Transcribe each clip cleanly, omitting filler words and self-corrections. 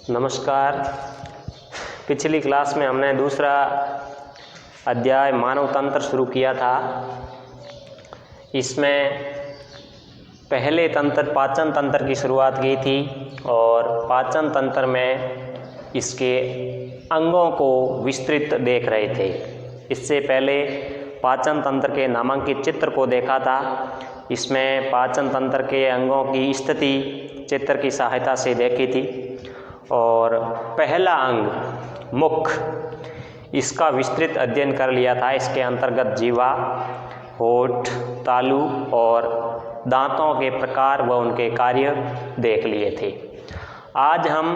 नमस्कार। पिछली क्लास में हमने दूसरा अध्याय मानव तंत्र शुरू किया था। इसमें पहले तंत्र पाचन तंत्र की शुरुआत की थी और पाचन तंत्र में इसके अंगों को विस्तृत देख रहे थे। इससे पहले पाचन तंत्र के नामांकित चित्र को देखा था। इसमें पाचन तंत्र के अंगों की स्थिति चित्र की सहायता से देखी थी और पहला अंग मुख, इसका विस्तृत अध्ययन कर लिया था। इसके अंतर्गत जीवा, होठ, तालु और दांतों के प्रकार व उनके कार्य देख लिए थे। आज हम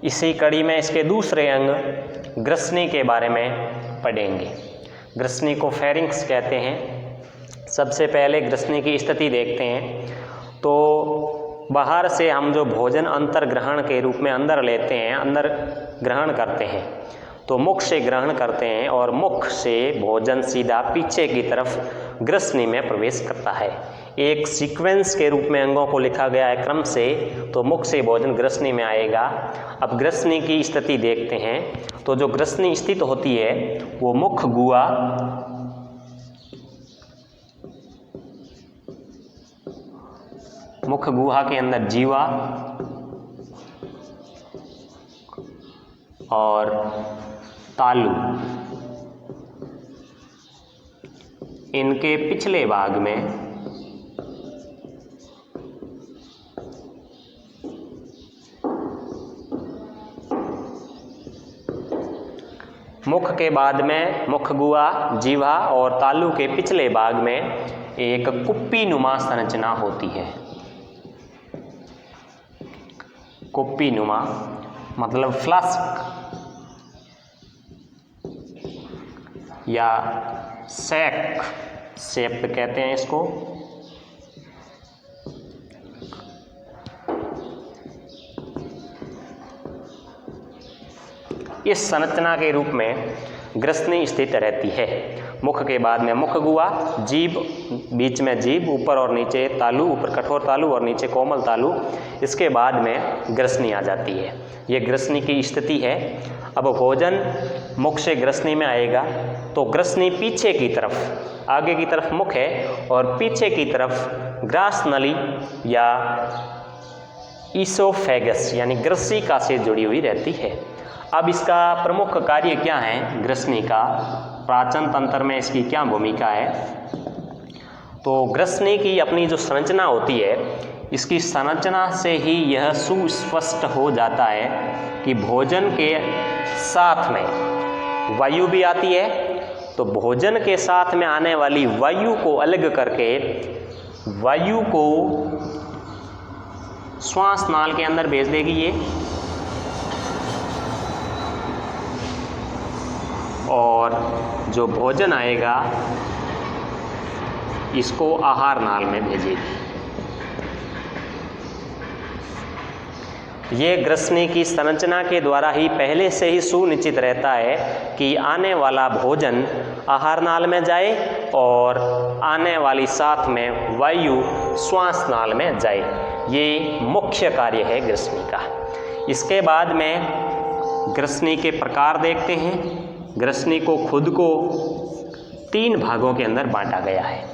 इसी कड़ी में इसके दूसरे अंग ग्रसनी के बारे में पढ़ेंगे। ग्रसनी को फेरिंक्स कहते हैं। सबसे पहले ग्रसनी की स्थिति देखते हैं। तो बाहर से हम जो भोजन अंतर ग्रहण के रूप में अंदर लेते हैं, अंदर ग्रहण करते हैं, तो मुख से ग्रहण करते हैं और मुख से भोजन सीधा पीछे की तरफ ग्रसनी में प्रवेश करता है। एक सीक्वेंस के रूप में अंगों को लिखा गया है क्रम से, तो मुख से भोजन ग्रसनी में आएगा। अब ग्रसनी की स्थिति देखते हैं। तो जो ग्रसनी स्थित होती है वो मुख गुहा, मुख गुहा के अंदर जीवा और तालु, इनके पिछले भाग में मुख के बाद में मुख गुहा, जीवा और तालु के पिछले भाग में एक कुप्पी नुमा संरचना होती है। कुप्पी नुमा मतलब फ्लास्क या सैक शेप कहते हैं इसको। इस संरचना के रूप में ग्रसनी स्थित रहती है। मुख के बाद में मुख गुहा, जीभ, बीच में जीभ, ऊपर और नीचे तालु, ऊपर कठोर तालु और नीचे कोमल तालु। इसके बाद में ग्रसनी आ जाती है। ये ग्रसनी की स्थिति है। अब भोजन मुख से ग्रसनी में आएगा तो ग्रसनी पीछे की तरफ, आगे की तरफ मुख है और पीछे की तरफ ग्रास नली या ईसोफेगस यानी ग्रसिका से जुड़ी हुई रहती है। अब इसका प्रमुख कार्य क्या है ग्रसनी का, पाचन तंत्र में इसकी क्या भूमिका है? तो ग्रसनी की अपनी जो संरचना होती है, इसकी संरचना से ही यह सुस्पष्ट हो जाता है कि भोजन के साथ में वायु भी आती है। तो भोजन के साथ में आने वाली वायु को अलग करके वायु को श्वास नाल के अंदर भेज देगी ये, और जो भोजन आएगा इसको आहार नाल में भेजेगी। ये ग्रसनी की संरचना के द्वारा ही पहले से ही सुनिश्चित रहता है कि आने वाला भोजन आहार नाल में जाए और आने वाली साथ में वायु श्वास नाल में जाए। ये मुख्य कार्य है ग्रसनी का। इसके बाद में ग्रसनी के प्रकार देखते हैं। ग्रसनी को खुद को 3 भागों के अंदर बांटा गया है।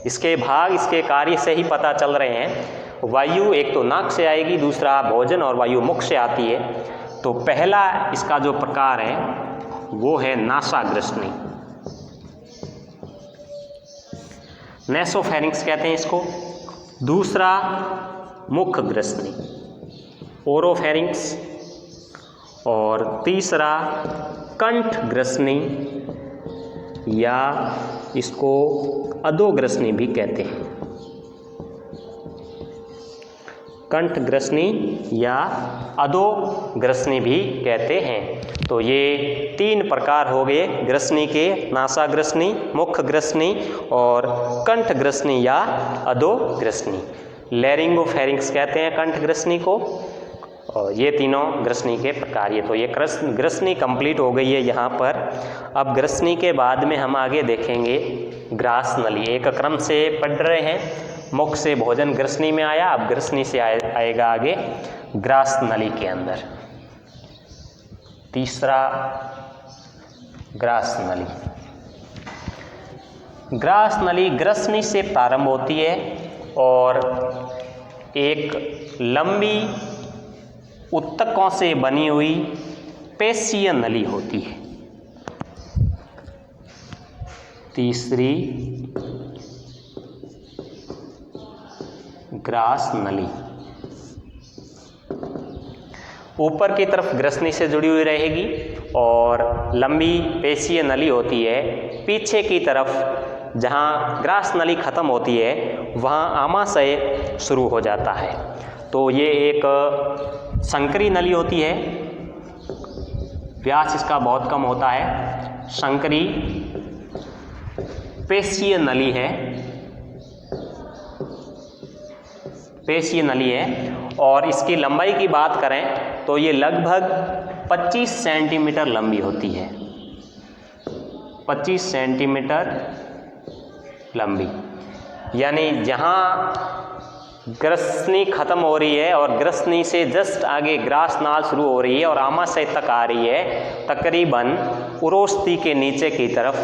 इसके भाग इसके कार्य से ही पता चल रहे हैं। वायु एक तो नाक से आएगी, दूसरा भोजन और वायु मुख से आती है। तो पहला इसका जो प्रकार है वो है नासाग्रसनी, नेसोफेरिंक्स कहते हैं इसको। दूसरा मुख ग्रसनी, ओरोफेरिंक्स। और तीसरा कंठ ग्रसनी या इसको अधोग्रसनी भी कहते हैं। कंठ ग्रसनी या अधोग्रसनी भी कहते हैं। तो ये 3 प्रकार हो गए ग्रसनी के, नासाग्रसनी, मुख ग्रसनी और कंठ ग्रसनी या अधोग्रसनी। लैरिंगोफेरिंक्स कहते हैं कंठ ग्रसनी को। और ये तीनों ग्रसनी के प्रकार। ये तो ये ग्रसनी कंप्लीट हो गई है यहाँ पर। अब ग्रसनी के बाद में हम आगे देखेंगे ग्रास नली। एक क्रम से पढ़ रहे हैं। मुख से भोजन ग्रसनी में आया, अब ग्रसनी से आएगा आगे ग्रास नली के अंदर। तीसरा ग्रास नली। ग्रास नली ग्रसनी से प्रारंभ होती है और एक लंबी उत्तकों से बनी हुई पेशीय नली होती है। तीसरी ग्रास नली ऊपर की तरफ ग्रसनी से जुड़ी हुई रहेगी और लंबी पेशीय नली होती है। पीछे की तरफ जहाँ ग्रास नली खत्म होती है वहाँ आमाशय शुरू हो जाता है। तो ये एक संकरी नली होती है, व्यास इसका बहुत कम होता है, संकरी पेशीय नली है, पेशीय नली है। और इसकी लंबाई की बात करें तो ये लगभग 25 सेंटीमीटर लंबी होती है, 25 सेंटीमीटर लंबी। यानी जहाँ ग्रसनी खत्म हो रही है और ग्रसनी से जस्ट आगे ग्रास नाल शुरू हो रही है और आमाशय तक आ रही है, तकरीबन उरोस्थी के नीचे की तरफ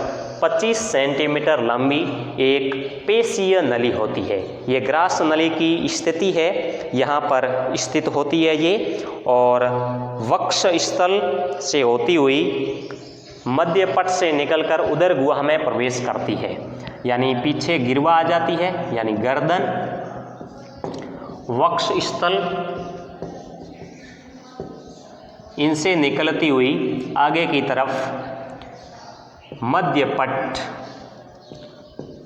25 सेंटीमीटर लंबी एक पेशीय नली होती है। ये ग्रास नली की स्थिति है, यहाँ पर स्थित होती है ये, और वक्ष स्थल से होती हुई मध्य पट से निकलकर उदर गुहा में प्रवेश करती है। यानी पीछे गिरवा आ जाती है, यानी गर्दन, वक्ष स्थल, इनसे निकलती हुई आगे की तरफ मध्य पट,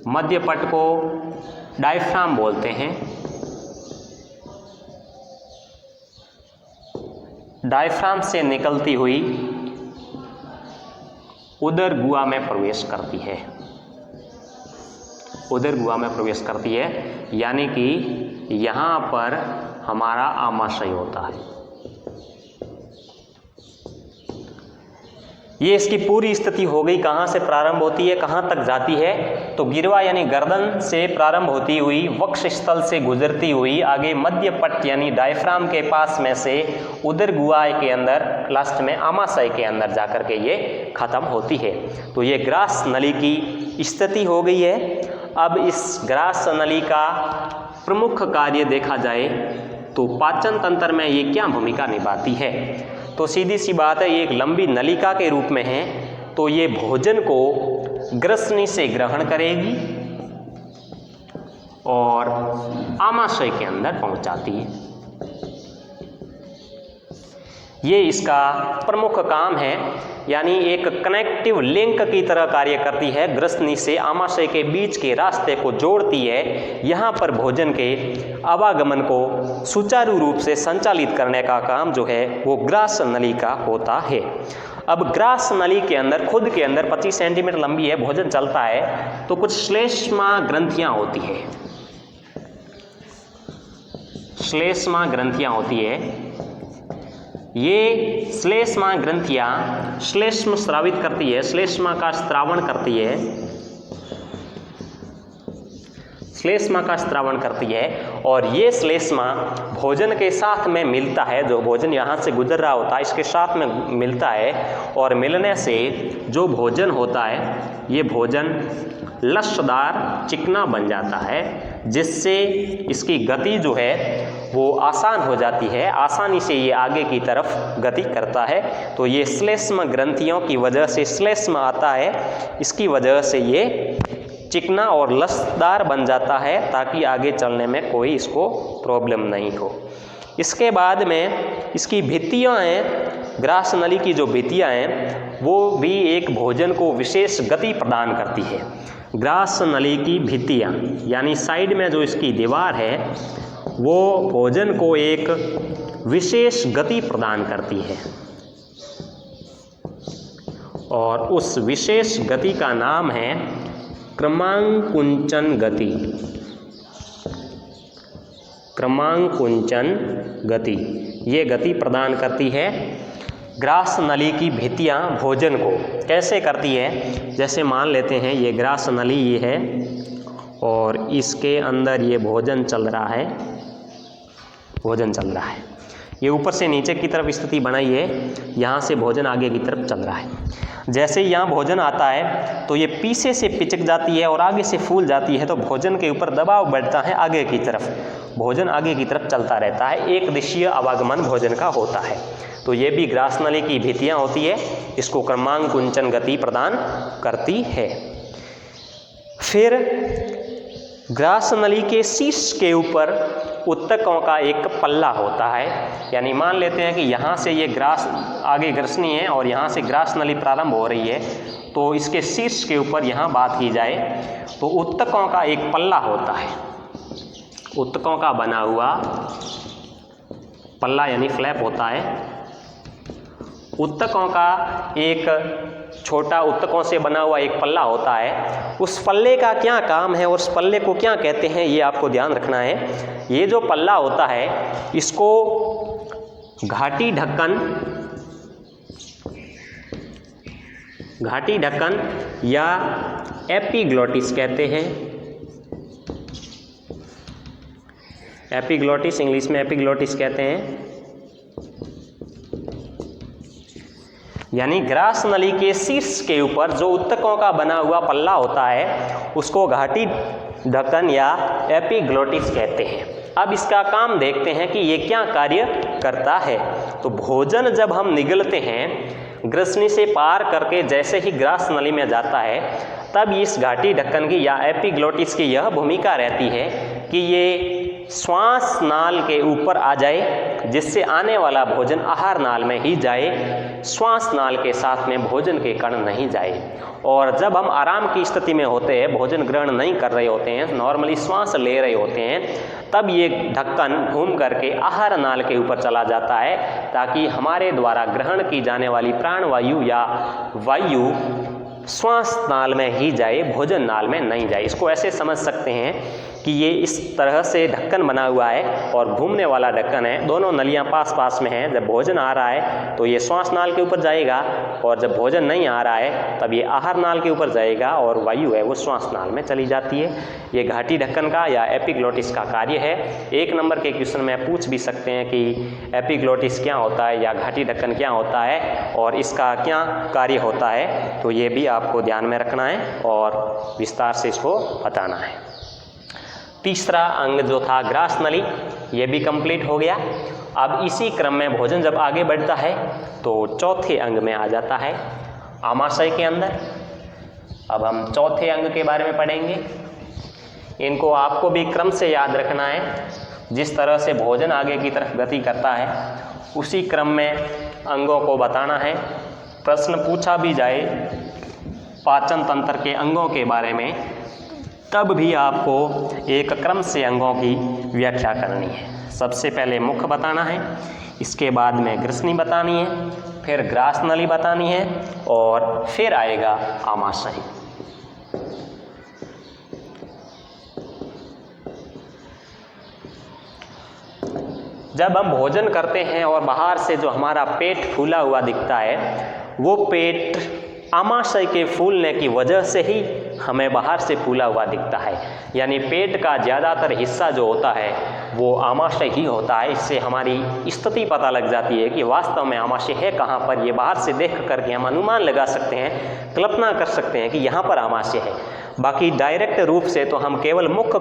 मध्य पट को डायफ्राम बोलते हैं। डायफ्राम से निकलती हुई उदर गुहा में प्रवेश करती है, उदर गुहा में प्रवेश करती है। यानी कि यहाँ पर हमारा आमाशय होता है। ये इसकी पूरी स्थिति हो गई। कहाँ से प्रारंभ होती है, कहाँ तक जाती है? तो गिरवा यानी गर्दन से प्रारंभ होती हुई वक्ष स्थल से गुजरती हुई आगे मध्य पट यानी डायफ्राम के पास में से उदर गुहा के अंदर, लास्ट में आमाशय के अंदर जाकर के ये खत्म होती है। तो ये ग्रास नली की स्थिति हो गई है। अब इस ग्रास नली का प्रमुख कार्य देखा जाए तो पाचन तंत्र में ये क्या भूमिका निभाती है? तो सीधी सी बात है, ये एक लंबी नलिका के रूप में है। तो ये भोजन को ग्रसनी से ग्रहण करेगी और आमाशय के अंदर पहुंचाती है। ये इसका प्रमुख काम है, यानी एक कनेक्टिव लिंक की तरह कार्य करती है। ग्रसनी से आमाशय के बीच के रास्ते को जोड़ती है। यहाँ पर भोजन के आवागमन को सुचारू रूप से संचालित करने का काम जो है वो ग्रास नली का होता है। अब ग्रास नली के अंदर, खुद के अंदर 25 सेंटीमीटर लंबी है, भोजन चलता है, तो कुछ श्लेष्मा ग्रंथियाँ होती है, श्लेष्मा ग्रंथियाँ होती है। ये श्लेष्मा ग्रंथियाँ श्लेष्म स्रावित करती है, श्लेष्मा का स्त्रावण करती है, श्लेष्मा का स्त्रावण करती है। और ये श्लेष्मा भोजन के साथ में मिलता है, जो भोजन यहाँ से गुजर रहा होता है इसके साथ में मिलता है, और मिलने से जो भोजन होता है ये भोजन लसदार चिकना बन जाता है, जिससे इसकी गति जो है वो आसान हो जाती है, आसानी से ये आगे की तरफ गति करता है। तो ये श्लेष्म ग्रंथियों की वजह से श्लेष्म आता है, इसकी वजह से ये चिकना और लसदार बन जाता है ताकि आगे चलने में कोई इसको प्रॉब्लम नहीं हो। इसके बाद में इसकी भित्तियाँ हैं, ग्रास नली की जो भित्तियाँ हैं वो भी एक भोजन को विशेष गति प्रदान करती है। ग्रास नली की भित्तियाँ यानी साइड में जो इसकी दीवार है वो भोजन को एक विशेष गति प्रदान करती है, और उस विशेष गति का नाम है क्रमांकुंचन गति। क्रमांकुंचन गति ये गति प्रदान करती है। ग्रास नली की भित्तियाँ भोजन को कैसे करती है? जैसे मान लेते हैं ये ग्रास नली ये है और इसके अंदर ये भोजन चल रहा है, भोजन चल रहा है। ये ऊपर से नीचे की तरफ स्थिति बनाई है, यहाँ से भोजन आगे की तरफ चल रहा है। जैसे ही यहाँ भोजन आता है तो ये पीछे से पिचक जाती है और आगे से फूल जाती है, तो भोजन के ऊपर दबाव बढ़ता है आगे की तरफ, भोजन आगे की तरफ चलता रहता है, एक दिशीय आवागमन भोजन का होता है। तो ये भी ग्रास नली की भित्तियाँ होती है, इसको क्रमांक कुंचन गति प्रदान करती है। फिर ग्रास नली के शीर्ष के ऊपर उत्तकों का एक पल्ला होता है, यानी मान लेते हैं कि यहाँ से ये ग्रास आगे ग्रसनी है और यहाँ से ग्रास नली प्रारंभ हो रही है, तो इसके शीर्ष के ऊपर यहाँ बात की जाए तो उत्तकों का एक पल्ला होता है, उत्तकों का बना हुआ पल्ला यानी फ्लैप होता है। उत्तकों का एक छोटा उत्तकों से बना हुआ एक पल्ला होता है, उस पल्ले का क्या काम है और उस पल्ले को क्या कहते हैं ये आपको ध्यान रखना है। ये जो पल्ला होता है इसको घाटी ढक्कन या एपिग्लोटिस कहते हैं। एपिग्लोटिस, इंग्लिश में एपिग्लोटिस कहते हैं। यानी ग्रास नली के शीर्ष के ऊपर जो उत्तकों का बना हुआ पल्ला होता है उसको घाटी ढक्कन या एपिग्लोटिस कहते हैं। अब इसका काम देखते हैं कि ये क्या कार्य करता है। तो भोजन जब हम निगलते हैं ग्रसनी से पार करके जैसे ही ग्रास नली में जाता है, तब इस घाटी ढक्कन की या एपिग्लोटिस की यह भूमिका रहती है कि ये श्वास नाल के ऊपर आ जाए, जिससे आने वाला भोजन आहार नाल में ही जाए, श्वास नाल के साथ में भोजन के कण नहीं जाए। और जब हम आराम की स्थिति में होते हैं, भोजन ग्रहण नहीं कर रहे होते हैं, नॉर्मली श्वास ले रहे होते हैं, तब ये ढक्कन घूम करके आहार नाल के ऊपर चला जाता है, ताकि हमारे द्वारा ग्रहण की जाने वाली प्राणवायु या वायु श्वास नाल में ही जाए, भोजन नाल में नहीं जाए। इसको ऐसे समझ सकते हैं कि ये इस तरह से ढक्कन बना हुआ है और घूमने वाला ढक्कन है, दोनों नलियां पास पास में हैं। जब भोजन आ रहा है तो ये श्वास नाल के ऊपर जाएगा, और जब भोजन नहीं आ रहा है तब ये आहार नाल के ऊपर जाएगा और वायु है वो श्वास नाल में चली जाती है। ये घाटी ढक्कन का या एपिग्लोटिस का कार्य है। 1 नंबर के क्वेश्चन में पूछ भी सकते हैं कि एपिग्लोटिस क्या होता है या घाटी ढक्कन क्या होता है और इसका क्या कार्य होता है, तो ये भी आपको ध्यान में रखना है और विस्तार से इसको बताना है। तीसरा अंग जो था ग्रास नली, ये भी कंप्लीट हो गया। अब इसी क्रम में भोजन जब आगे बढ़ता है तो चौथे अंग में आ जाता है, आमाशय के अंदर। अब हम चौथे अंग के बारे में पढ़ेंगे। इनको आपको भी क्रम से याद रखना है, जिस तरह से भोजन आगे की तरफ गति करता है उसी क्रम में अंगों को बताना है। प्रश्न पूछा भी जाए पाचन तंत्र के अंगों के बारे में, तब भी आपको एक क्रम से अंगों की व्याख्या करनी है। सबसे पहले मुख बताना है, इसके बाद में ग्रसनी बतानी है, फिर ग्रास नली बतानी है और फिर आएगा आमाशय। जब हम भोजन करते हैं और बाहर से जो हमारा पेट फूला हुआ दिखता है, वो पेट आमाशय के फूलने की वजह से ही हमें बाहर से फूला हुआ दिखता है। यानी पेट का ज़्यादातर हिस्सा जो होता है वो आमाशय ही होता है। इससे हमारी स्थिति पता लग जाती है कि वास्तव में आमाशय है कहाँ पर। ये बाहर से देख करके हम अनुमान लगा सकते हैं, कल्पना कर सकते हैं कि यहाँ पर आमाशय है। बाकी डायरेक्ट रूप से तो हम केवल मुख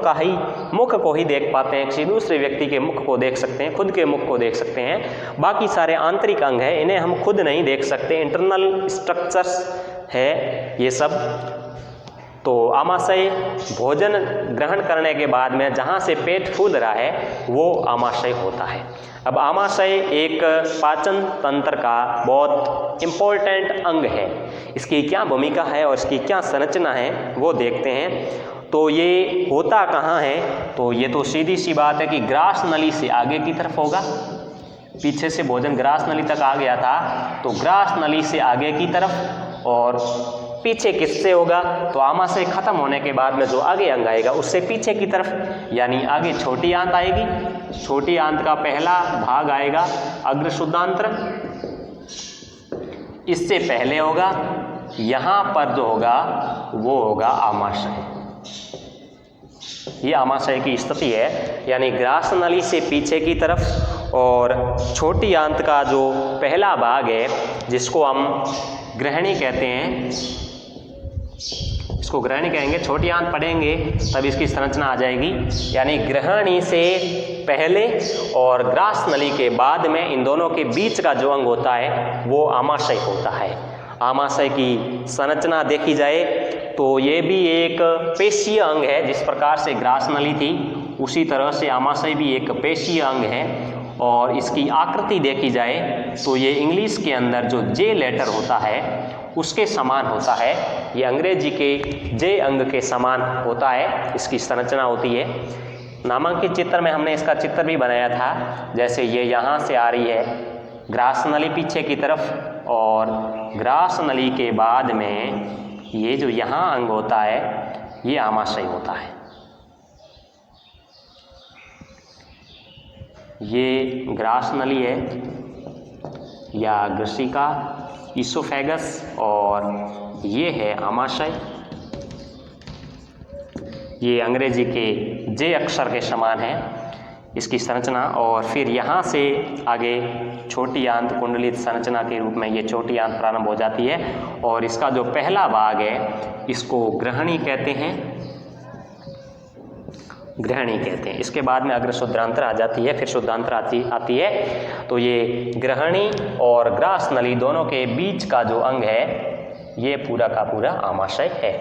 को ही देख पाते हैं, किसी दूसरे व्यक्ति के मुख को देख सकते हैं, खुद के मुख को देख सकते हैं। बाकी सारे आंतरिक अंग हैं, इन्हें हम खुद नहीं देख सकते, इंटरनल स्ट्रक्चर्स है ये सब। तो आमाशय भोजन ग्रहण करने के बाद में जहाँ से पेट फूल रहा है वो आमाशय होता है। अब आमाशय एक पाचन तंत्र का बहुत इम्पोर्टेंट अंग है। इसकी क्या भूमिका है और इसकी क्या संरचना है वो देखते हैं। तो ये होता कहाँ है, तो ये तो सीधी सी बात है कि ग्रास नली से आगे की तरफ होगा। पीछे से भोजन ग्रास नली तक आ गया था तो ग्रास नली से आगे की तरफ, और पीछे किससे होगा, तो आमाशय खत्म होने के बाद में जो आगे अंग आएगा उससे पीछे की तरफ, यानी आगे छोटी आंत आएगी। छोटी आंत का पहला भाग आएगा अग्रशुद्धांत्र, इससे पहले होगा, यहाँ पर जो होगा वो होगा आमाशय। ये आमाशय की स्थिति है, यानी ग्रास नली से पीछे की तरफ और छोटी आंत का जो पहला भाग है जिसको हम ग्रहणी कहते हैं, इसको ग्रहणी कहेंगे। छोटी आंत पढ़ेंगे तब इसकी संरचना आ जाएगी, यानी ग्रहणी से पहले और ग्रास नली के बाद में इन दोनों के बीच का जो अंग होता है वो आमाशय होता है। आमाशय की संरचना देखी जाए तो ये भी एक पेशीय अंग है, जिस प्रकार से ग्रास नली थी उसी तरह से आमाशय भी एक पेशीय अंग है। और इसकी आकृति देखी जाए तो ये इंग्लिश के अंदर जो जे लेटर होता है उसके समान होता है, ये अंग्रेजी के जे अंग के समान होता है, इसकी संरचना होती है। नामांकित चित्र में हमने इसका चित्र भी बनाया था, जैसे ये यहाँ से आ रही है ग्रास नली पीछे की तरफ, और ग्रास नली के बाद में ये जो यहाँ अंग होता है ये आमाशय होता है। ये ग्रास नली है या ग्रसिका, इसोफेगस, और ये है आमाशय। ये अंग्रेजी के जे अक्षर के समान है इसकी संरचना। और फिर यहाँ से आगे छोटी आंत कुंडलित संरचना के रूप में ये छोटी आंत प्रारंभ हो जाती है, और इसका जो पहला भाग है इसको ग्रहणी कहते हैं, ग्रहणी कहते हैं। इसके बाद में अग्र शुद्धांत्र आ जाती है, फिर शुद्धांत्र आती है। तो ये ग्रहणी और ग्रास नली दोनों के बीच का जो अंग है ये पूरा का पूरा आमाशय है।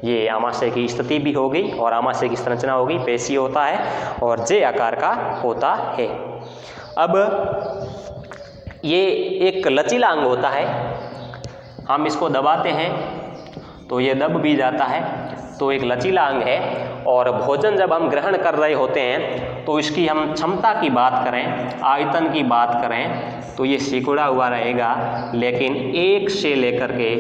ये आमाशय की स्थिति भी हो गई और आमाशय की संरचना हो गई, पेशीय होता है और जे आकार का होता है। अब ये एक लचीला अंग होता है, हम इसको दबाते हैं तो ये दब भी जाता है, तो एक लचीला अंग है। और भोजन जब हम ग्रहण कर रहे होते हैं तो इसकी हम क्षमता की बात करें, आयतन की बात करें तो ये सिकुड़ा हुआ रहेगा, लेकिन 1 से लेकर के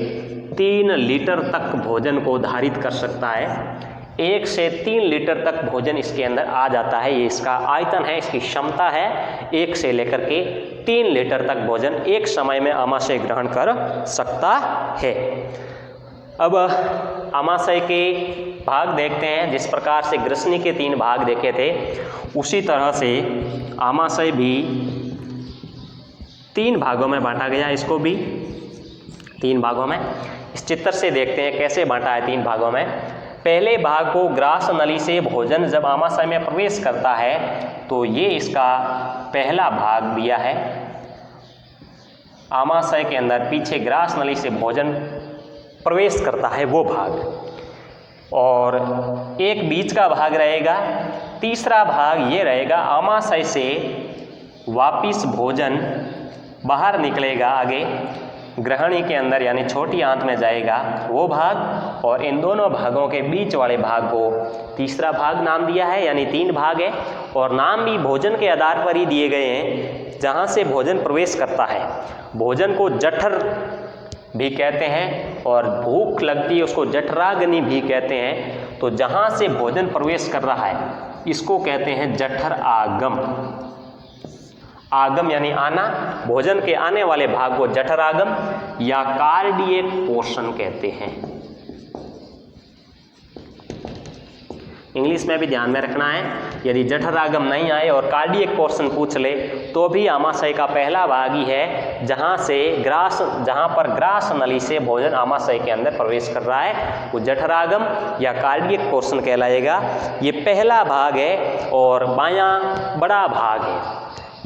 3 लीटर तक भोजन को धारित कर सकता है। 1 से 3 लीटर तक भोजन इसके अंदर आ जाता है, ये इसका आयतन है, इसकी क्षमता है। 1 से लेकर के 3 लीटर तक भोजन एक समय में आमाशय ग्रहण कर सकता है। अब आमाशय के भाग देखते हैं। जिस प्रकार से ग्रसनी के 3 भाग देखे थे उसी तरह से आमाशय भी 3 भागों में बांटा गया, इसको भी 3 भागों में। इस चित्र से देखते हैं कैसे बांटा है 3 भागों में। पहले भाग को ग्रास नली से भोजन जब आमाशय में प्रवेश करता है तो ये इसका पहला भाग दिया है। आमाशय के अंदर पीछे ग्रास नली से भोजन प्रवेश करता है वो भाग, और एक बीच का भाग रहेगा। तीसरा भाग ये रहेगा, आमाशय से वापिस भोजन बाहर निकलेगा, आगे ग्रहणी के अंदर यानी छोटी आंत में जाएगा वो भाग, और इन दोनों भागों के बीच वाले भाग को तीसरा भाग नाम दिया है, यानी 3 भाग है। और नाम भी भोजन के आधार पर ही दिए गए हैं, जहाँ से भोजन प्रवेश करता है। भोजन को जठर भी कहते हैं और भूख लगती है उसको जठराग्नि भी कहते हैं। तो जहाँ से भोजन प्रवेश कर रहा है इसको कहते हैं जठर आगम। आगम यानी आना, भोजन के आने वाले भाग को जठर आगम या कार्डियक पोर्शन कहते हैं। इंग्लिश में भी ध्यान में रखना है, यदि जठर आगम नहीं आए और कार्डियक पोर्शन पूछ ले तो भी आमाशय का पहला भाग ही है, जहाँ पर ग्रास नली से भोजन आमाशय के अंदर प्रवेश कर रहा है वो जठर आगम या कार्डियक पोर्शन कहलाएगा। ये पहला भाग है और बायां बड़ा भाग है,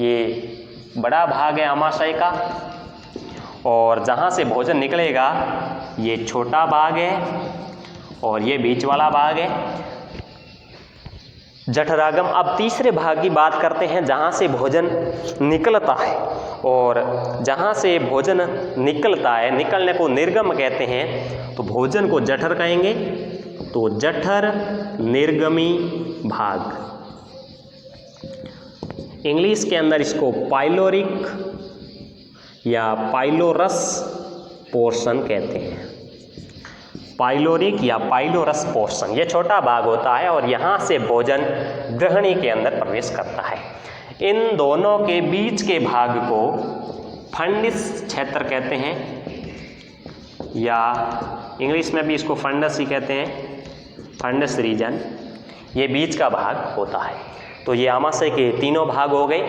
ये बड़ा भाग है आमाशय का, और जहाँ से भोजन निकलेगा ये छोटा भाग है और ये बीच वाला भाग है जठरागम। अब तीसरे भाग की बात करते हैं, जहाँ से भोजन निकलता है, और जहाँ से भोजन निकलता है, निकलने को निर्गम कहते हैं, तो भोजन को जठर कहेंगे, तो जठर निर्गमी भाग। इंग्लिश के अंदर इसको पाइलोरिक या पाइलोरस पोर्शन कहते हैं। पाइलोरिक या पाइलोरस पोर्शन ये छोटा भाग होता है और यहाँ से भोजन ग्रहणी के अंदर प्रवेश करता है। इन दोनों के बीच के भाग को फंडिस क्षेत्र कहते हैं, या इंग्लिश में भी इसको फंडस ही कहते हैं, फंडस रीजन। ये बीच का भाग होता है। तो ये आमाशय के तीनों भाग हो गए।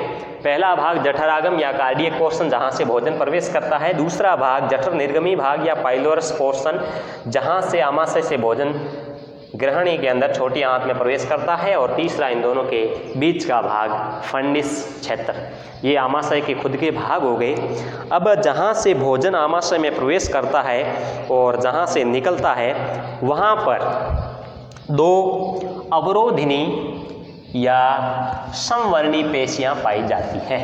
पहला भाग जठरागम या कार्डियक पोर्शन, जहाँ से भोजन प्रवेश करता है। दूसरा भाग जठर निर्गमी भाग या पाइलोरस पोर्शन, जहाँ से आमाशय से भोजन ग्रहणी के अंदर छोटी आंत में प्रवेश करता है। और तीसरा इन दोनों के बीच का भाग फंडिस क्षेत्र। ये आमाशय के खुद के भाग हो गए। अब जहाँ से भोजन आमाशय में प्रवेश करता है और जहाँ से निकलता है, वहाँ पर दो अवरोधिनी या समवर्णी पेशियां पाई जाती हैं।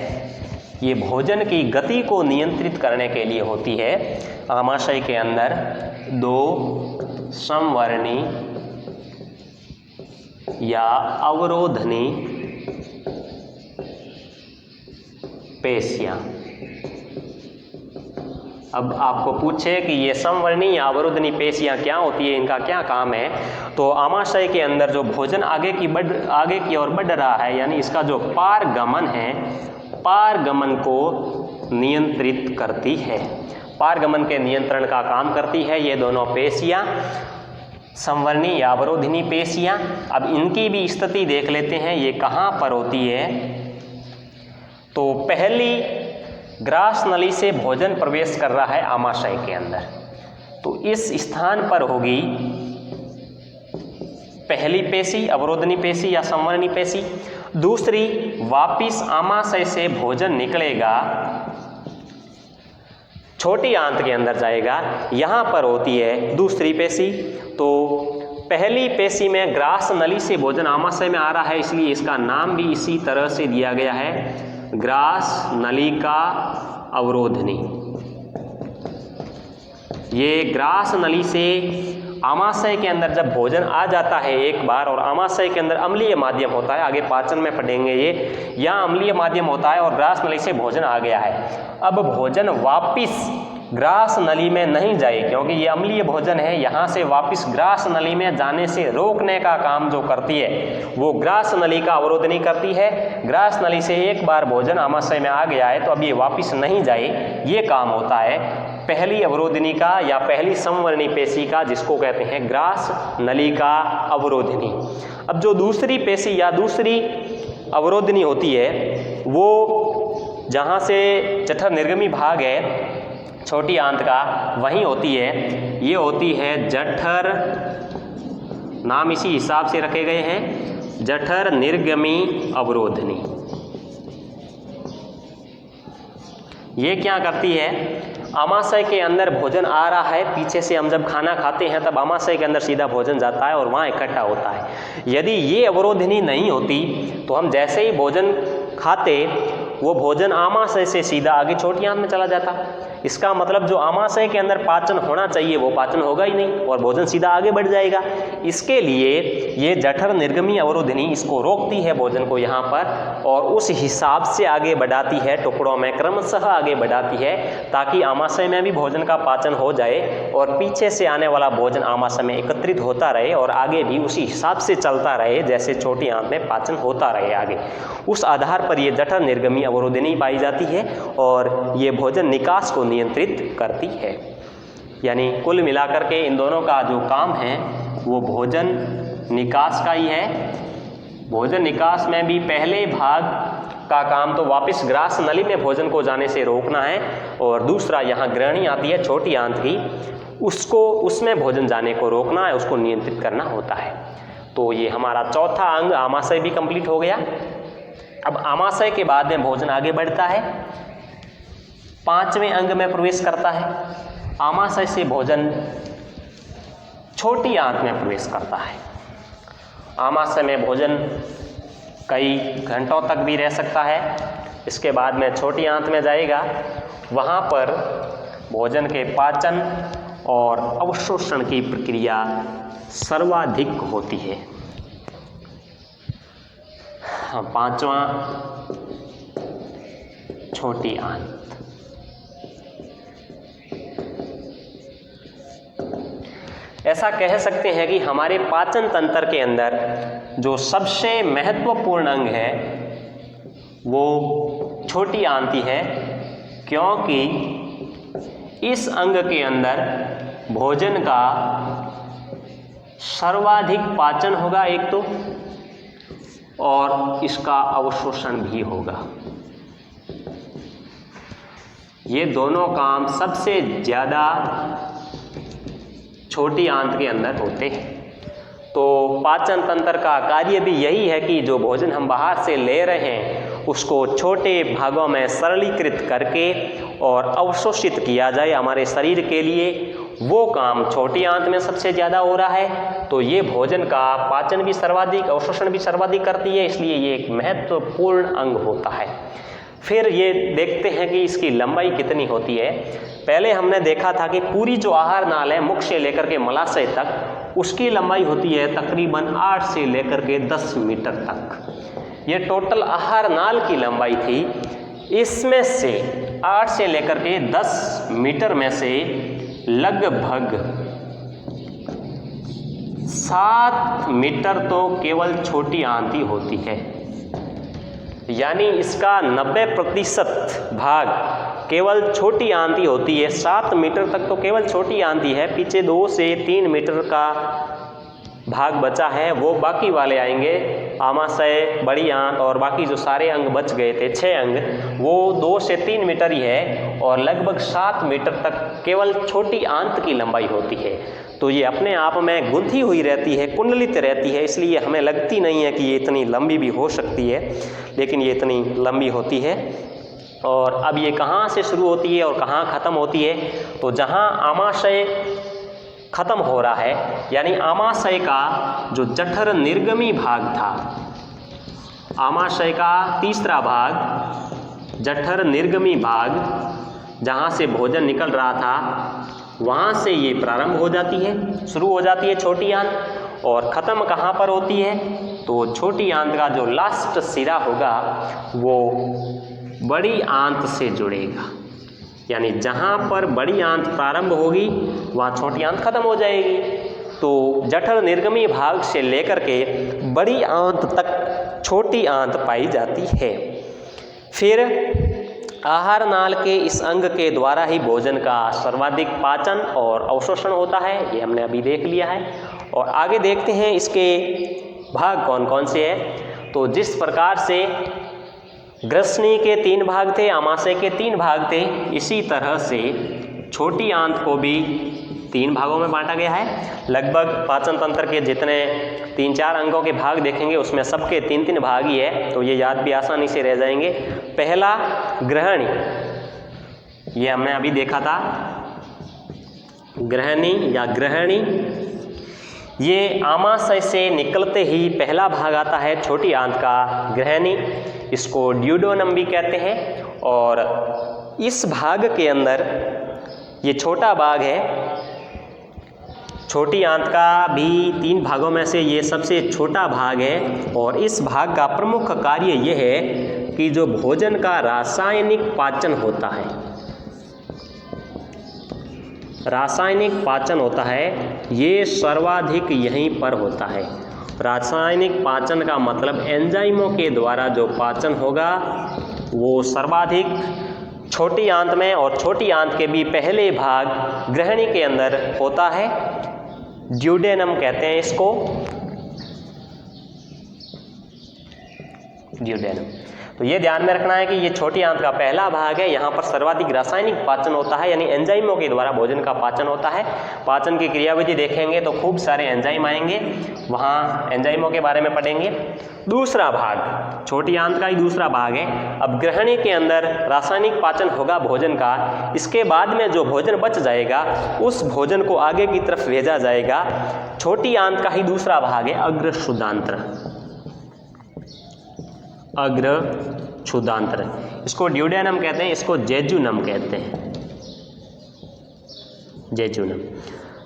ये भोजन की गति को नियंत्रित करने के लिए होती है। आमाशय के अंदर दो समवर्णी या अवरोधनी पेशियां। अब आपको पूछे कि ये समवर्णी या अवरोधनी पेशियां क्या होती है, इनका क्या काम है, तो आमाशय के अंदर जो भोजन आगे की ओर बढ़ रहा है, यानी इसका जो पारगमन है, पारगमन को नियंत्रित करती है। पारगमन के नियंत्रण का काम करती है ये दोनों पेशियां, समवर्णी या अवरोधिनी पेशियां। अब इनकी भी स्थिति देख लेते हैं, ये कहाँ पर होती है। तो पहली ग्रास नली से भोजन प्रवेश कर रहा है आमाशय के अंदर, तो इस स्थान पर होगी पहली पेशी, अवरोधनी पेशी या संवर्णी पेशी। दूसरी, वापिस आमाशय से भोजन निकलेगा, छोटी आंत के अंदर जाएगा, यहाँ पर होती है दूसरी पेशी। तो पहली पेशी में ग्रास नली से भोजन आमाशय में आ रहा है, इसलिए इसका नाम भी इसी तरह से दिया गया है, ग्रास नलिका अवरोधनी। ये ग्रास नली से आमाशय के अंदर जब भोजन आ जाता है एक बार, और आमाशय के अंदर अम्लीय माध्यम होता है, आगे पाचन में पढ़ेंगे ये, यहाँ अम्लीय माध्यम होता है और ग्रास नली से भोजन आ गया है। अब भोजन वापिस ग्रास नली में नहीं जाए, क्योंकि ये अम्लीय भोजन है, यहाँ से वापस ग्रास नली में जाने से रोकने का काम जो करती है वो ग्रास नली का अवरोधनी करती है। ग्रास नली से एक बार भोजन आमाशय में आ गया है तो अब ये वापस नहीं जाए, ये काम होता है पहली अवरोधनी का या पहली समवर्णी पेशी का, जिसको कहते हैं ग्रास नली का अवरोधनी। अब जो दूसरी पेशी या दूसरी अवरोधनी होती है, वो जहाँ से जठर निर्गमी भाग है छोटी आंत का, वहीं होती है। ये होती है जठर, नाम इसी हिसाब से रखे गए हैं, जठर निर्गमी अवरोधनी। ये क्या करती है, आमाशय के अंदर भोजन आ रहा है, पीछे से हम जब खाना खाते हैं तब आमाशय के अंदर सीधा भोजन जाता है और वहाँ इकट्ठा होता है। यदि ये अवरोधनी नहीं होती तो हम जैसे ही भोजन खाते, वो भोजन आमाशय से सीधा आगे छोटी आंत में चला जाता। इसका मतलब जो आमाशय के अंदर पाचन होना चाहिए वो पाचन होगा ही नहीं और भोजन सीधा आगे बढ़ जाएगा। इसके लिए ये जठर निर्गमी अवरोधनी इसको रोकती है भोजन को यहाँ पर, और उस हिसाब से आगे बढ़ाती है, टुकड़ों में क्रमशः आगे बढ़ाती है, ताकि आमाशय में भी भोजन का पाचन हो जाए और पीछे से आने वाला भोजन आमाशय में एकत्रित होता रहे और आगे भी उसी हिसाब से चलता रहे, जैसे छोटी आंत में पाचन होता रहे आगे। उस आधार पर ये जठर निर्गमी अवरोधनी पाई जाती है और ये भोजन निकास को नियंत्रित करती है। यानी कुल मिलाकर के इन दोनों का जो काम है वो भोजन निकास का ही है। भोजन निकास में भी पहले भाग का काम तो वापस ग्रास नली में भोजन को जाने से रोकना है, और दूसरा यहाँ ग्रहणी आती है छोटी आंत की, उसको उसमें भोजन जाने को रोकना है, उसको नियंत्रित करना होता है। तो ये हमारा चौथा अंग आमाशय भी कंप्लीट हो गया। अब आमाशय के बाद में भोजन आगे बढ़ता है, पांचवें अंग में प्रवेश करता है। आमाशय से भोजन छोटी आंत में प्रवेश करता है। आमाशय में भोजन कई घंटों तक भी रह सकता है। इसके बाद में छोटी आंत में जाएगा, वहाँ पर भोजन के पाचन और अवशोषण की प्रक्रिया सर्वाधिक होती है। पांचवा छोटी आंत। ऐसा कह सकते हैं कि हमारे पाचन तंत्र के अंदर जो सबसे महत्वपूर्ण अंग है वो छोटी आंत ही है, क्योंकि इस अंग के अंदर भोजन का सर्वाधिक पाचन होगा एक तो, और इसका अवशोषण भी होगा। ये दोनों काम सबसे ज़्यादा छोटी आंत के अंदर होते हैं। तो पाचन तंत्र का कार्य भी यही है कि जो भोजन हम बाहर से ले रहे हैं उसको छोटे भागों में सरलीकृत करके और अवशोषित किया जाए हमारे शरीर के लिए। वो काम छोटी आंत में सबसे ज़्यादा हो रहा है, तो ये भोजन का पाचन भी सर्वाधिक, अवशोषण भी सर्वाधिक करती है, इसलिए ये एक महत्वपूर्ण अंग होता है। फिर ये देखते हैं कि इसकी लंबाई कितनी होती है। पहले हमने देखा था कि पूरी जो आहार नाल है मुख से लेकर के मलाशय तक, उसकी लंबाई होती है तकरीबन 8 से लेकर के 10 मीटर तक। ये टोटल आहार नाल की लंबाई थी। इसमें से 8 से लेकर के 10 मीटर में से लगभग 7 मीटर तो केवल छोटी आंत ही होती है, यानी इसका 90% भाग केवल छोटी आंत ही होती है। 7 मीटर तक तो केवल छोटी आंत ही है, पीछे 2 से 3 मीटर का भाग बचा है, वो बाकी वाले आएंगे, आमाशय, बड़ी आंत और बाकी जो सारे अंग बच गए थे 6 अंग, वो 2 से 3 मीटर ही है और लगभग 7 मीटर तक केवल छोटी आंत की लंबाई होती है। तो ये अपने आप में गुंथी हुई रहती है, कुंडलित रहती है, इसलिए हमें लगती नहीं है कि ये इतनी लंबी भी हो सकती है, लेकिन ये इतनी लंबी होती है। और अब ये कहाँ से शुरू होती है और कहाँ ख़त्म होती है? तो जहाँ आमाशय ख़त्म हो रहा है, यानी आमाशय का जो जठर निर्गमी भाग था, आमाशय का तीसरा भाग, जठर निर्गमी भाग, जहाँ से भोजन निकल रहा था, वहाँ से ये प्रारंभ हो जाती है, शुरू हो जाती है छोटी आंत। और ख़त्म कहाँ पर होती है? तो छोटी आंत का जो लास्ट सिरा होगा वो बड़ी आंत से जुड़ेगा, यानी जहाँ पर बड़ी आंत प्रारंभ होगी वहाँ छोटी आंत खत्म हो जाएगी। तो जठर निर्गमी भाग से लेकर के बड़ी आंत तक छोटी आंत पाई जाती है। फिर आहार नाल के इस अंग के द्वारा ही भोजन का सर्वाधिक पाचन और अवशोषण होता है, ये हमने अभी देख लिया है। और आगे देखते हैं इसके भाग कौन कौन से हैं। तो जिस प्रकार से ग्रसनी के 3 भाग थे, आमाशय के 3 भाग थे, इसी तरह से छोटी आंत को भी 3 भागों में बांटा गया है। लगभग पाचन तंत्र के जितने 3-4 अंगों के भाग देखेंगे उसमें सबके 3-3 भाग ही है, तो ये याद भी आसानी से रह जाएंगे। पहला ग्रहणी, ये हमने अभी देखा था, ग्रहणी या ग्रहणी, ये आमाशय से निकलते ही पहला भाग आता है छोटी आंत का, ग्रहणी। इसको ड्यूडेनम भी कहते हैं। और इस भाग के अंदर ये छोटा भाग है, छोटी आंत का भी 3 भागों में से ये सबसे छोटा भाग है। और इस भाग का प्रमुख कार्य ये है कि जो भोजन का रासायनिक पाचन होता है, रासायनिक पाचन होता है, ये सर्वाधिक यहीं पर होता है। रासायनिक पाचन का मतलब एंजाइमों के द्वारा जो पाचन होगा वो सर्वाधिक छोटी आंत में, और छोटी आंत के भी पहले भाग ग्रहणी के अंदर होता है, ड्यूडेनम कहते हैं इसको, ड्यूडेनम। तो ये ध्यान में रखना है कि ये छोटी आंत का पहला भाग है, यहाँ पर सर्वाधिक रासायनिक पाचन होता है, यानी एंजाइमों के द्वारा भोजन का पाचन होता है। पाचन की क्रियाविधि देखेंगे तो खूब सारे एंजाइम आएंगे, वहाँ एंजाइमों के बारे में पढ़ेंगे। दूसरा भाग छोटी आंत का ही दूसरा भाग है। अब ग्रहणी के अंदर रासायनिक पाचन होगा भोजन का, इसके बाद में जो भोजन बच जाएगा उस भोजन को आगे की तरफ भेजा जाएगा। छोटी आंत का ही दूसरा भाग है अग्र क्षुदांत्र, अग्र क्षुदांत्र, इसको ड्यूडेनम कहते हैं, इसको जेजुनम कहते हैं, जेजुनम।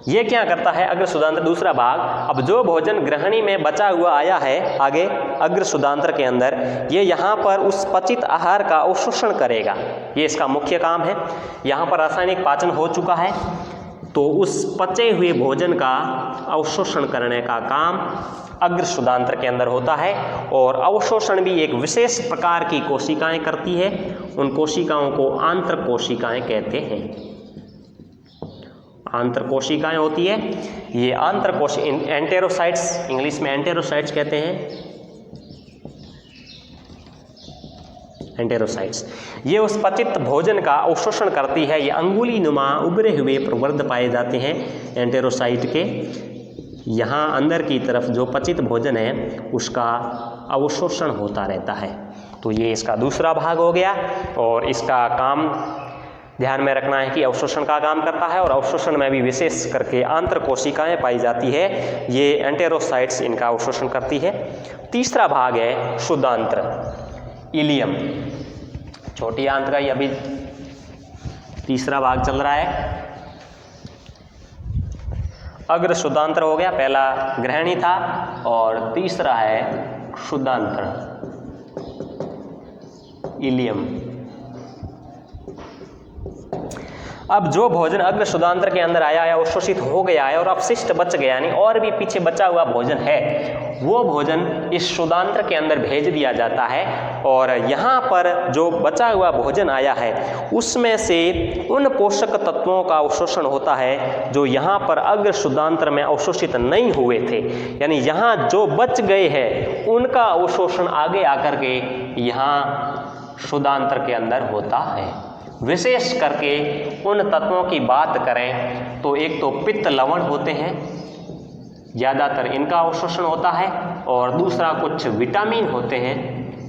ये क्या करता है अग्र क्षुदांत्र दूसरा भाग? अब जो भोजन ग्रहणी में बचा हुआ आया है आगे अग्र क्षुदांत्र के अंदर, ये यहाँ पर उस पचित आहार का अवशोषण करेगा, ये इसका मुख्य काम है। यहाँ पर रासायनिक पाचन हो चुका है, तो उस पचे हुए भोजन का अवशोषण करने का काम अग्र क्षुदांत्र के अंदर होता है। और अवशोषण भी एक विशेष प्रकार की कोशिकाएं करती है, उन कोशिकाओं को आंत्र कोशिकाएं कहते हैं, आंत्र कोशिकाएं होती है। ये आंत्र कोशिका एंटेरोसाइट्स, इंग्लिश में एंटेरोसाइट्स कहते हैं, एंटेरोसाइट्स। ये उस पचित भोजन का अवशोषण करती है। ये अंगुली नुमा उभरे हुए प्रवर्ध पाए जाते हैं एंटेरोसाइट के। यहाँ अंदर की तरफ जो पचित भोजन है उसका अवशोषण होता रहता है। तो ये इसका दूसरा भाग हो गया। और इसका काम ध्यान में रखना है कि अवशोषण का काम करता है और अवशोषण में भी विशेष करके आंतर कोशिकाएं पाई जाती है। ये एंटेरोसाइट्स इनका अवशोषण करती है। तीसरा भाग है शुद्धांत्र, इलियम। छोटी आंत का ही अभी तीसरा भाग चल रहा है। अग्र शुद्धांत्र हो गया, पहला ग्रहणी था और तीसरा है शुद्धांत्र, इलियम। अब जो भोजन अग्र शुद्धांत्र के अंदर आया है, अवशोषित हो गया है और अपशिष्ट बच गया, यानी और भी पीछे बचा हुआ भोजन है, वो भोजन इस शुद्धांत्र के अंदर भेज दिया जाता है। और यहाँ पर जो बचा हुआ भोजन आया है उसमें से उन पोषक तत्वों का अवशोषण होता है जो यहाँ पर अग्र शुद्धांत्र में अवशोषित नहीं हुए थे। यानी यहाँ जो बच गए हैं उनका अवशोषण आगे आकर के यहाँ शुद्धांत्र के अंदर होता है। विशेष करके उन तत्वों की बात करें तो एक तो पित्त लवण होते हैं, ज़्यादातर इनका अवशोषण होता है, और दूसरा कुछ विटामिन होते हैं,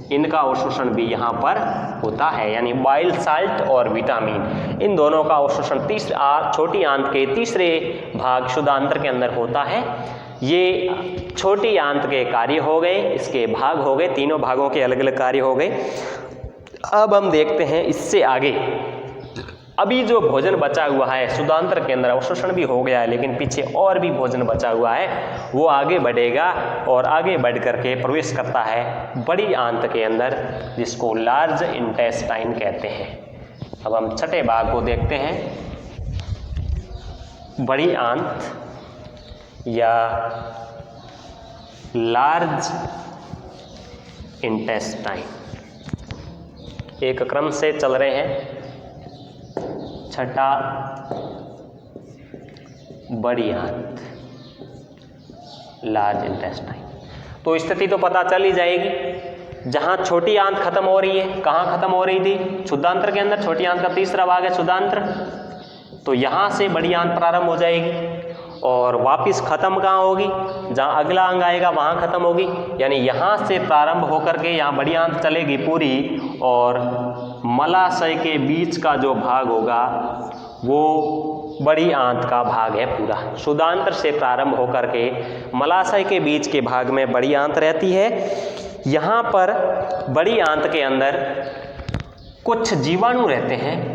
इनका अवशोषण भी यहाँ पर होता है। यानी बाइल साल्ट और विटामिन, इन दोनों का अवशोषण छोटी आंत के तीसरे भाग शुद्धांत्र के अंदर होता है। ये छोटी आंत के कार्य हो गए, इसके भाग हो गए, तीनों भागों के अलग अलग कार्य हो गए। अब हम देखते हैं इससे आगे, अभी जो भोजन बचा हुआ है शुद्धांत्र के अंदर अवशोषण भी हो गया है, लेकिन पीछे और भी भोजन बचा हुआ है, वो आगे बढ़ेगा और आगे बढ़ करके प्रवेश करता है बड़ी आंत के अंदर, जिसको लार्ज इंटेस्टाइन कहते हैं। अब हम छठे भाग को देखते हैं, बड़ी आंत या लार्ज इंटेस्टाइन। एक क्रम से चल रहे हैं, छठा बड़ी आंत, लार्ज इंटेस्टाइन। तो स्थिति तो पता चल ही जाएगी। जहां छोटी आंत खत्म हो रही है, कहां खत्म हो रही थी? शुद्धांत्र के अंदर। छोटी आंत का तीसरा भाग है शुद्धांत्र, तो यहां से बड़ी आंत प्रारंभ हो जाएगी और वापिस खत्म कहाँ होगी? जहाँ अगला अंग आएगा वहाँ खत्म होगी। यानी यहाँ से प्रारंभ होकर के यहाँ बड़ी आंत चलेगी पूरी, और मलाशय के बीच का जो भाग होगा वो बड़ी आंत का भाग है पूरा। शुद्धांत्र से प्रारंभ होकर के मलाशय के बीच के भाग में बड़ी आंत रहती है। यहाँ पर बड़ी आंत के अंदर कुछ जीवाणु रहते हैं।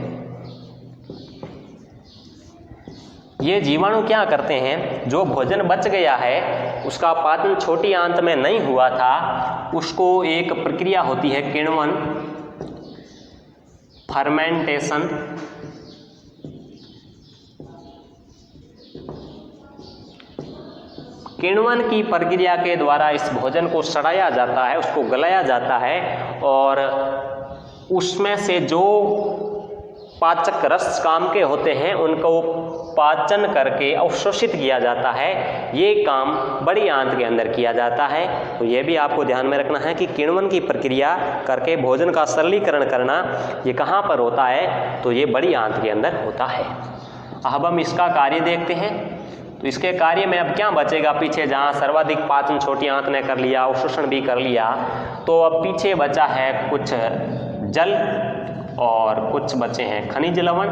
ये जीवाणु क्या करते हैं? जो भोजन बच गया है उसका पाचन छोटी आंत में नहीं हुआ था, उसको एक प्रक्रिया होती है किण्वन, फर्मेंटेशन। किण्वन की प्रक्रिया के द्वारा इस भोजन को सड़ाया जाता है, उसको गलाया जाता है, और उसमें से जो पाचक रस काम के होते हैं उनको पाचन करके अवशोषित किया जाता है। ये काम बड़ी आंत के अंदर किया जाता है। तो ये भी आपको ध्यान में रखना है कि किण्वन की प्रक्रिया करके भोजन का सरलीकरण करना ये कहाँ पर होता है? तो ये बड़ी आंत के अंदर होता है। अब हम इसका कार्य देखते हैं। तो इसके कार्य में अब क्या बचेगा पीछे? जहाँ सर्वाधिक पाचन छोटी आंत ने कर लिया, अवशोषण भी कर लिया, तो अब पीछे बचा है कुछ जल और कुछ बचे हैं खनिज लवण।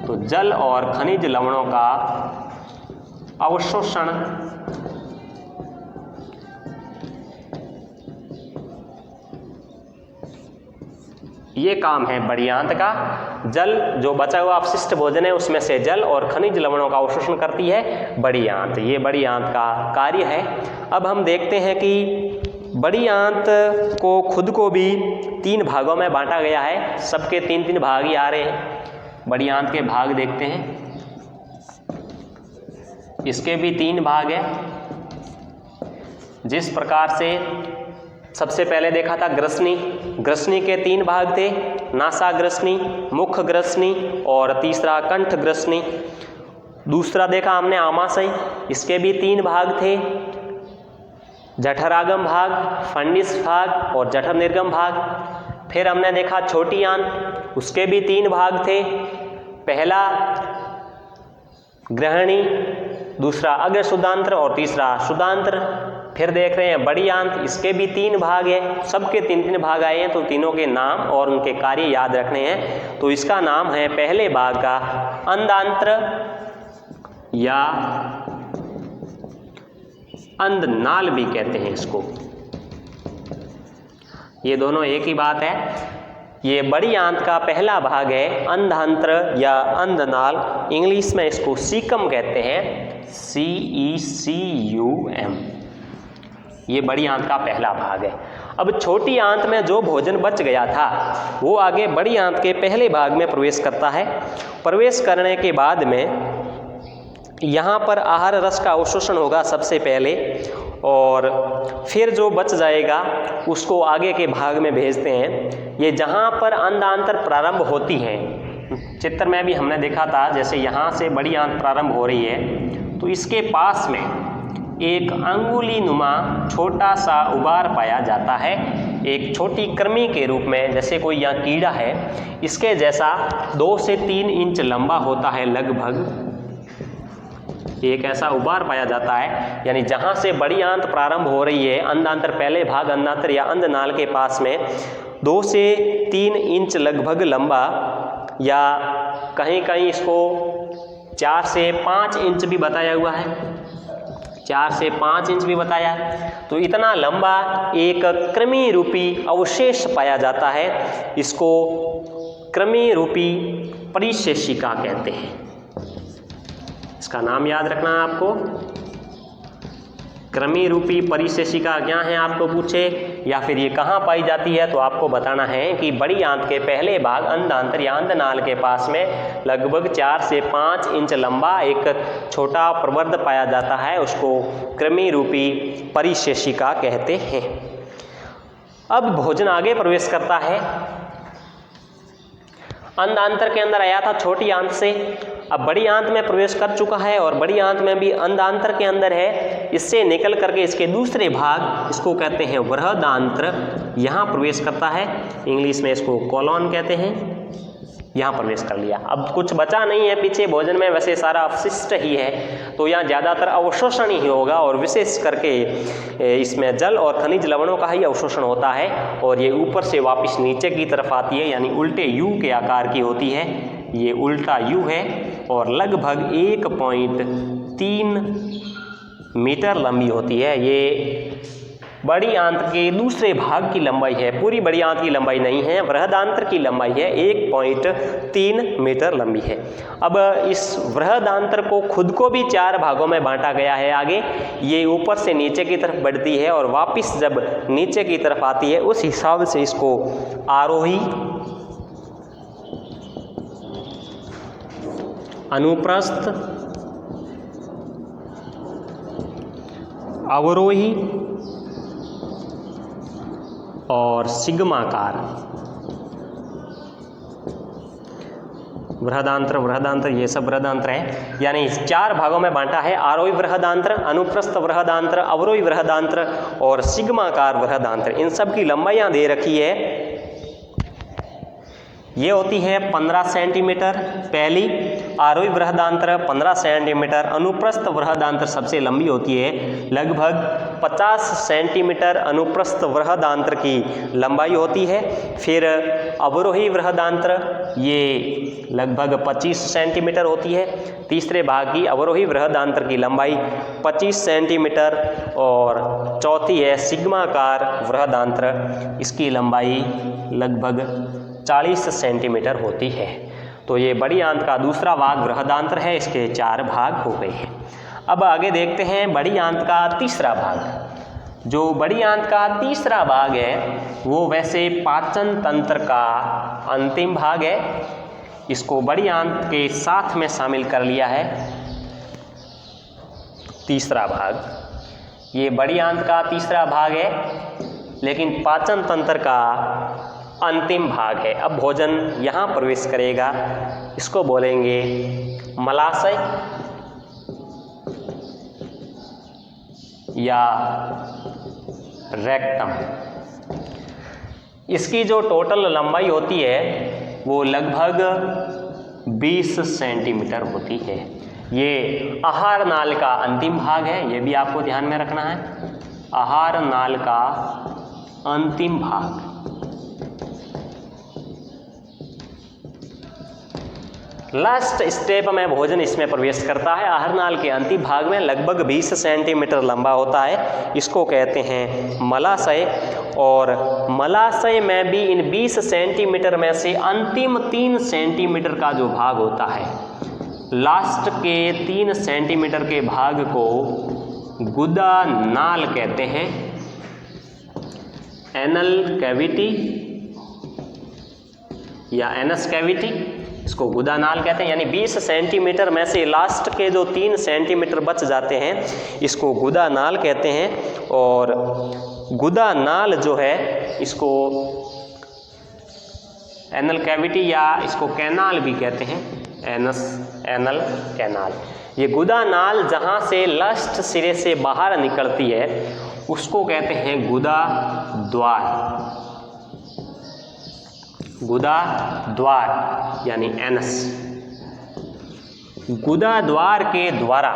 तो जल और खनिज लवणों का अवशोषण ये काम है बड़ी आंत का। जल, जो बचा हुआ अपशिष्ट भोजन है उसमें से जल और खनिज लवणों का अवशोषण करती है बड़ी आंत। ये बड़ी आंत का कार्य है। अब हम देखते हैं कि बड़ी आंत को खुद को भी 3 भागों में बांटा गया है। सबके 3-3 भाग ही आ रहे हैं। बड़ी आंत के भाग देखते हैं, इसके भी 3 भाग हैं। जिस प्रकार से सबसे पहले देखा था ग्रसनी, ग्रसनी के 3 भाग थे, नासा ग्रसनी, मुख ग्रसनी और तीसरा कंठ ग्रसनी। दूसरा देखा हमने आमाशय, इसके भी 3 भाग थे, जठरागम भाग, फंडिस भाग और जठर निर्गम भाग। फिर हमने देखा छोटी आंत, उसके भी 3 भाग थे। पहला ग्रहणी, दूसरा अग्र शुद्धांत्र और तीसरा शुद्धांत्र। फिर देख रहे हैं बड़ी आंत, इसके भी 3 भाग है, सबके 3-3 भाग आए हैं, तो तीनों के नाम और उनके कार्य याद रखने हैं। तो इसका नाम है पहले भाग का अंधांत्र या अंधनाल भी कहते हैं इसको। ये दोनों एक ही बात है। ये बड़ी आंत का पहला भाग है अंधांत्र या अंधनाल, इंग्लिश में इसको सीकम कहते हैं, CECUM। ये बड़ी आंत का पहला भाग है। अब छोटी आंत में जो भोजन बच गया था वो आगे बड़ी आंत के पहले भाग में प्रवेश करता है। प्रवेश करने के बाद में यहाँ पर आहार रस का अवशोषण होगा सबसे पहले, और फिर जो बच जाएगा उसको आगे के भाग में भेजते हैं। ये जहाँ पर अंधांत्र प्रारंभ होती है, चित्र में भी हमने देखा था, जैसे यहाँ से बड़ी आंत प्रारंभ हो रही है तो इसके पास में एक अंगुली नुमा छोटा सा उबार पाया जाता है, एक छोटी कृमि के रूप में, जैसे कोई यहाँ कीड़ा है, इसके जैसा 2 से 3 इंच लंबा होता है लगभग, एक ऐसा उबार पाया जाता है। यानी जहाँ से बड़ी आंत प्रारंभ हो रही है, अंधांत्र पहले भाग अंधांत्र या अंधनाल के पास में 2 से 3 इंच लगभग लंबा, या कहीं कहीं इसको 4 से 5 इंच भी बताया हुआ है, 4 से 5 इंच भी बताया है। तो इतना लंबा एक कृमि रूपी अवशेष पाया जाता है, इसको कृमि रूपी परिशेषिका कहते हैं। इसका नाम याद रखना है आपको, कृमि रूपी परिशेषिका क्या है आपको पूछे, या फिर ये कहाँ पाई जाती है, तो आपको बताना है कि बड़ी आंत के पहले भाग अंधांत्र या अंधनाल के पास में लगभग 4 से 5 इंच लंबा एक छोटा प्रवर्ध पाया जाता है, उसको कृमि रूपी परिशेषिका कहते हैं। अब भोजन आगे प्रवेश करता है, अंधांत्र के अंदर आया था छोटी आंत से, अब बड़ी आंत में प्रवेश कर चुका है और बड़ी आंत में भी अंधांत्र के अंदर है, इससे निकल करके इसके दूसरे भाग, इसको कहते हैं बृहदांत्र, यहाँ प्रवेश करता है, इंग्लिश में इसको कोलोन कहते हैं, यहाँ प्रवेश कर लिया। अब कुछ बचा नहीं है पीछे भोजन में, वैसे सारा अपशिष्ट ही है, तो यहाँ ज़्यादातर अवशोषण ही होगा, और विशेष करके इसमें जल और खनिज लवणों का ही अवशोषण होता है, और ये ऊपर से वापस नीचे की तरफ आती है, यानी उल्टे यू के आकार की होती है। ये उल्टा यू है और लगभग 1.3 मीटर लंबी होती है। ये बड़ी आंत के दूसरे भाग की लंबाई है, पूरी बड़ी आंत की लंबाई नहीं है, बृहदांत्र की लंबाई है 1.3 मीटर लंबी है। अब इस बृहदांत्र को खुद को भी 4 भागों में बांटा गया है। आगे ये ऊपर से नीचे की तरफ बढ़ती है और वापस जब नीचे की तरफ आती है, उस हिसाब से इसको आरोही, अनुप्रस्थ, अवरोही और सिग्माकार, बृहदांत्र ये सब बृहदांत्र है, यानी इस 4 भागों में बांटा है। आरोही बृहदांत्र, अनुप्रस्थ बृहदांत्र, अवरोही बृहदांत्र और सिग्माकार बृहदांत्र, इन सब की लंबाइयां दे रखी है। ये होती है 15 सेंटीमीटर पहली, आरोही बृहदांत्र 15 सेंटीमीटर, अनुप्रस्थ बृहदांत्र सबसे लंबी होती है, लगभग 50 सेंटीमीटर अनुप्रस्थ बृहदांत्र की लंबाई होती है। फिर अवरोही बृहदांत्र ये लगभग 25 सेंटीमीटर होती है। तीसरे भाग की अवरोही बृहदांत्र की लंबाई 25 सेंटीमीटर, और चौथी है सिग्माकार बृहदांत्र, इसकी लंबाई लगभग 40 सेंटीमीटर होती है। तो ये बड़ी आंत का दूसरा भाग बृहदांत्र है, इसके 4 भाग हो गए हैं। अब आगे देखते हैं बड़ी आंत का तीसरा भाग। जो बड़ी आंत का तीसरा भाग है वो वैसे पाचन तंत्र का अंतिम भाग है, इसको बड़ी आंत के साथ में शामिल कर लिया है। तीसरा भाग ये बड़ी आंत का तीसरा भाग है, लेकिन पाचन तंत्र का अंतिम भाग है। अब भोजन यहाँ प्रवेश करेगा, इसको बोलेंगे मलाशय या रेक्टम। इसकी जो टोटल लंबाई होती है वो लगभग 20 सेंटीमीटर होती है। ये आहार नाल का अंतिम भाग है, ये भी आपको ध्यान में रखना है। आहार नाल का अंतिम भाग। लास्ट स्टेप में भोजन इसमें प्रवेश करता है। आहार नाल के अंतिम भाग में लगभग 20 सेंटीमीटर लंबा होता है, इसको कहते हैं मलाशय। और मलाशय में भी इन 20 सेंटीमीटर में से अंतिम 3 सेंटीमीटर का जो भाग होता है, लास्ट के 3 सेंटीमीटर के भाग को गुदा नाल कहते हैं, एनल कैविटी या एनस कैविटी, इसको गुदा नाल कहते हैं। यानी 20 सेंटीमीटर में से लास्ट के जो 3 सेंटीमीटर बच जाते हैं, इसको गुदा नाल कहते हैं। और गुदा नाल जो है इसको एनल कैविटी या इसको कैनाल भी कहते हैं, एनल कैनाल। ये गुदा नाल जहाँ से लास्ट सिरे से बाहर निकलती है उसको कहते हैं गुदा द्वार, गुदा द्वार यानी एनस। गुदा द्वार के द्वारा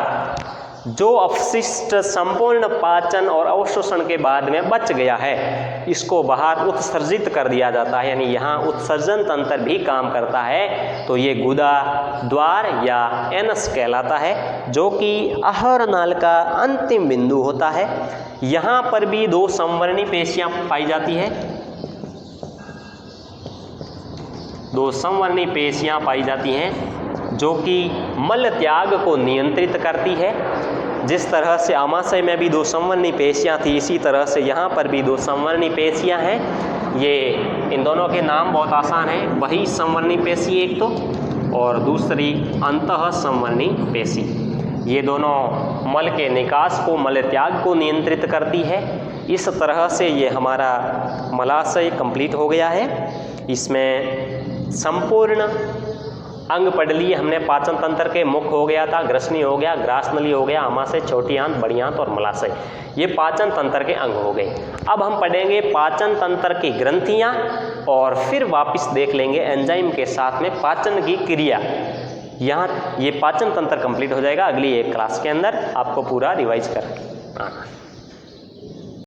जो अपशिष्ट संपूर्ण पाचन और अवशोषण के बाद में बच गया है, इसको बाहर उत्सर्जित कर दिया जाता है। यानी यहाँ उत्सर्जन तंत्र भी काम करता है, तो ये गुदा द्वार या एनस कहलाता है, जो कि आहार नाल का अंतिम बिंदु होता है। यहाँ पर भी 2 संवर्णी पेशियाँ पाई जाती है, 2 संवर्णी पेशियाँ पाई जाती हैं जो कि मल त्याग को नियंत्रित करती है। जिस तरह से आमाशय में भी 2 संवर्णी पेशियाँ थी, इसी तरह से यहाँ पर भी 2 संवर्णी पेशियाँ हैं। ये इन दोनों के नाम बहुत आसान हैं, वही संवर्णी पेशी एक तो, और दूसरी अंतः संवर्णी पेशी। ये दोनों मल के निकास को, मल त्याग को नियंत्रित करती है। इस तरह से ये हमारा मलाशय कंप्लीट हो गया है। इसमें संपूर्ण अंग पढ़ लिए हमने। पाचन तंत्र के मुख हो गया था, ग्रसनी हो गया, ग्रासनली हो गया, आमाशय, छोटी आंत, बड़ी आंत और मलाशय, ये पाचन तंत्र के अंग हो गए। अब हम पढ़ेंगे पाचन तंत्र की ग्रंथियां और फिर वापस देख लेंगे एंजाइम के साथ में पाचन की क्रिया। यहाँ ये पाचन तंत्र कंप्लीट हो जाएगा। अगली एक क्लास के अंदर आपको पूरा रिवाइज करके आना।